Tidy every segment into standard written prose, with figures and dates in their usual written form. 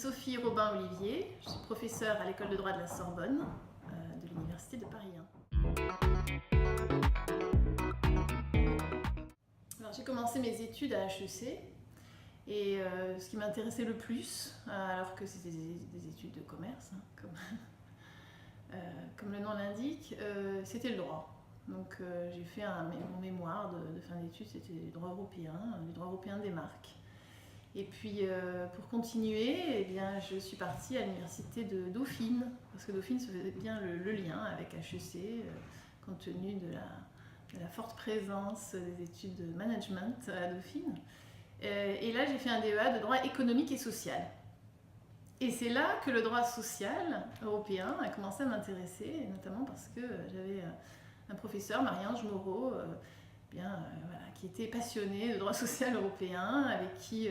Sophie Robin-Olivier, je suis professeure à l'école de droit de la Sorbonne de l'Université de Paris 1. Alors, j'ai commencé mes études à HEC et ce qui m'intéressait le plus, alors que c'était des études de commerce, comme le nom l'indique, c'était le droit. Donc j'ai fait mon mémoire de fin d'études, c'était du droit européen des marques. Et puis pour continuer, eh bien, je suis partie à l'université de Dauphine, parce que Dauphine se faisait bien le lien avec HEC, compte tenu de la forte présence des études de management à Dauphine. Et là, j'ai fait un DEA de droit économique et social. Et c'est là que le droit social européen a commencé à m'intéresser, notamment parce que j'avais un professeur, Marie-Ange Moreau, qui était passionné de droit social européen, avec qui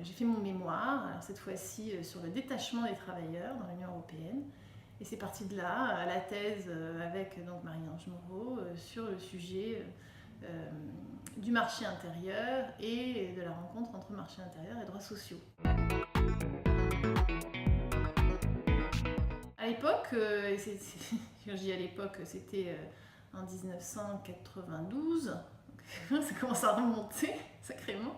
j'ai fait mon mémoire, alors cette fois-ci sur le détachement des travailleurs dans l'Union européenne. Et c'est parti de là, la thèse avec Marie-Ange Moreau sur le sujet du marché intérieur et de la rencontre entre marché intérieur et droits sociaux. À l'époque, quand je dis à l'époque, c'était en 1992, ça commence à remonter sacrément.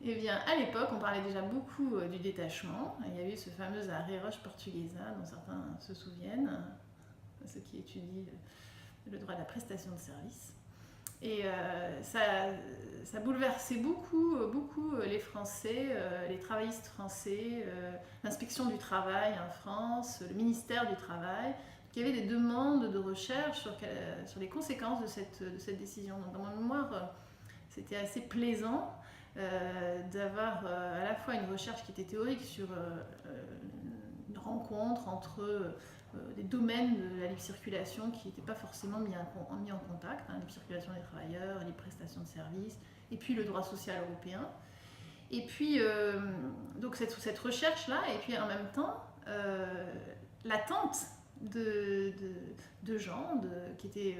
Et bien, à l'époque, on parlait déjà beaucoup du détachement. Il y avait eu ce fameux arrêt Roche Portuguesa, dont certains se souviennent, ceux qui étudient le droit de la prestation de service. Et ça bouleversait beaucoup les Français, les travaillistes français, l'inspection du travail en France, le ministère du Travail. Il y avait des demandes de recherche sur les conséquences de cette décision. Donc, dans mon mémoire, c'était assez plaisant d'avoir à la fois une recherche qui était théorique sur une rencontre entre des domaines de la libre circulation qui n'étaient pas forcément mis en contact, la libre circulation des travailleurs, les prestations de services, et puis le droit social européen. Et puis, donc cette recherche-là, et puis en même temps, l'attente de gens qui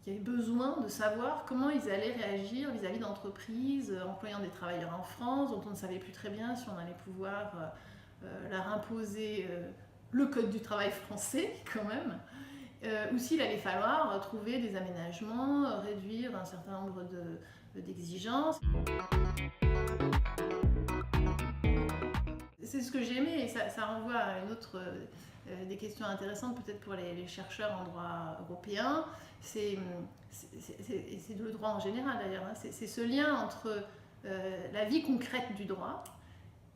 avaient besoin de savoir comment ils allaient réagir vis-à-vis d'entreprises employant des travailleurs en France, dont on ne savait plus très bien si on allait pouvoir leur imposer le code du travail français quand même, ou s'il allait falloir trouver des aménagements, réduire un certain nombre d'exigences. C'est ce que j'aimais, et ça renvoie à une autre des questions intéressantes peut-être pour les chercheurs en droit européen, c'est le droit en général d'ailleurs, hein, c'est ce lien entre la vie concrète du droit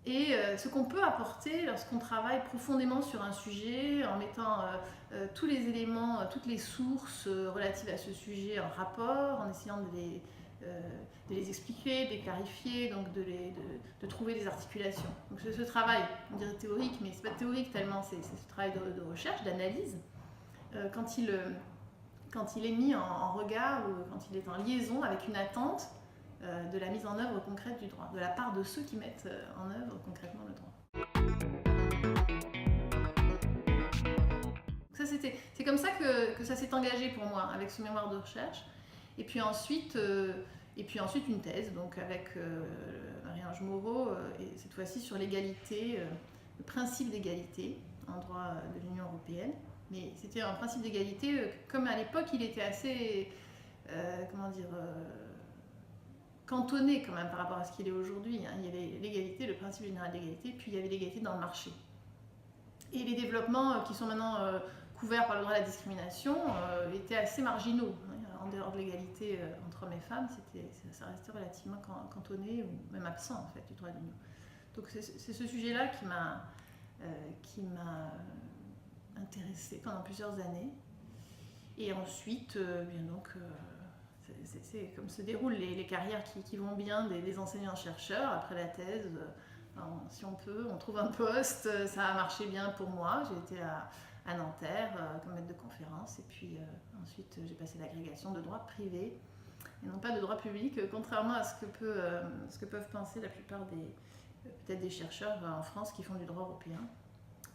et ce qu'on peut apporter lorsqu'on travaille profondément sur un sujet en mettant tous les éléments, toutes les sources relatives à ce sujet en rapport, en essayant de les expliquer, de les clarifier, donc de trouver des articulations. Donc ce travail, on dirait théorique, mais c'est pas théorique tellement, c'est ce travail de recherche, d'analyse, quand il est mis en regard ou quand il est en liaison avec une attente de la mise en œuvre concrète du droit, de la part de ceux qui mettent en œuvre concrètement le droit. C'est comme ça que ça s'est engagé pour moi, avec ce mémoire de recherche. Et puis ensuite une thèse, donc avec Marie-Ange Moreau, et cette fois-ci sur l'égalité, le principe d'égalité en droit de l'Union européenne. Mais c'était un principe d'égalité, comme à l'époque il était assez, cantonné quand même par rapport à ce qu'il est aujourd'hui. Hein. Il y avait l'égalité, le principe général d'égalité, puis il y avait l'égalité dans le marché. Et les développements qui sont maintenant couverts par le droit à la discrimination étaient assez marginaux. En dehors de l'égalité entre hommes et femmes, ça restait relativement cantonné ou même absent en fait du droit de l'Union. Donc c'est ce sujet-là qui m'a intéressée pendant plusieurs années. Et ensuite, c'est comme se déroulent les carrières qui vont bien des enseignants-chercheurs après la thèse. Si on peut, on trouve un poste, ça a marché bien pour moi. J'ai été à Nanterre comme maître de conférence et puis ensuite j'ai passé l'agrégation de droit privé et non pas de droit public, contrairement à ce que peuvent penser la plupart peut-être des chercheurs en France qui font du droit européen.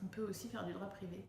On peut aussi faire du droit privé.